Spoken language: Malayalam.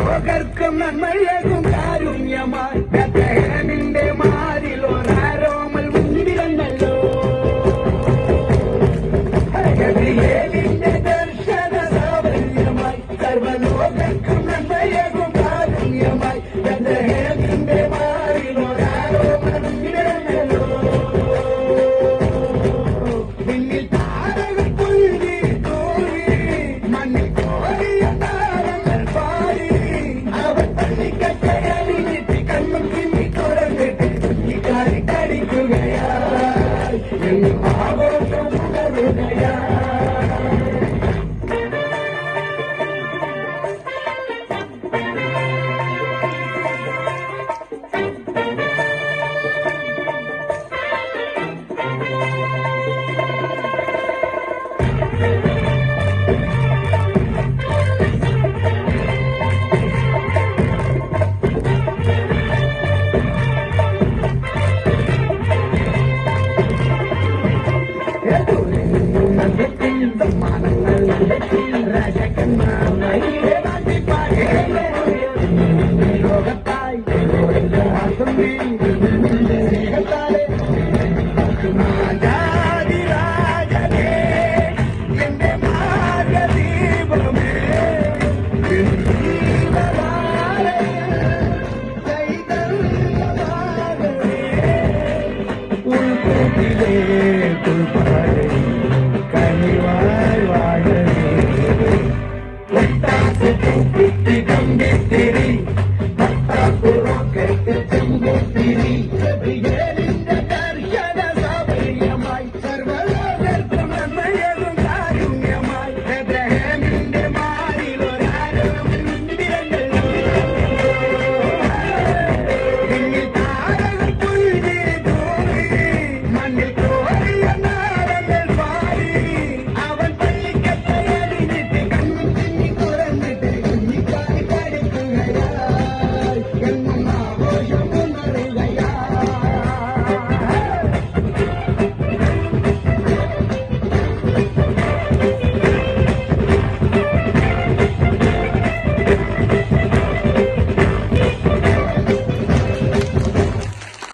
സർവലോകർക്കും നന്മയേകും കാരുണ്യമായി ബേത്ലഹേമിന്റെ മാറിലോരാരോമൽ മുൻപിലല്ലോ. ഗബ്രിയേലിന്റെ ദർശന സാഫല്യമായി സർവലോകർക്കും നന്മയേകും കാരുണ്യമായി ബേത്ലഹേമിന്റെ മാറിലോരാരോമൽ മുൻപിലല്ലോ. പിന്നിൽ താരകൾ തുള്ളി തൂറി മണ്ണിൽ കോരിയ താരങ്ങൾ പാടി അവർ പള്ളിക്കട്ടയലിട്ട് കണ്ണും ചിമ്മി തുറന്നിട്ട് കുഞ്ഞിക്കാരി കടിക്കുകയായി എന്നും ആഘോഷം ഉണരുകയായി. ലോകത്തായി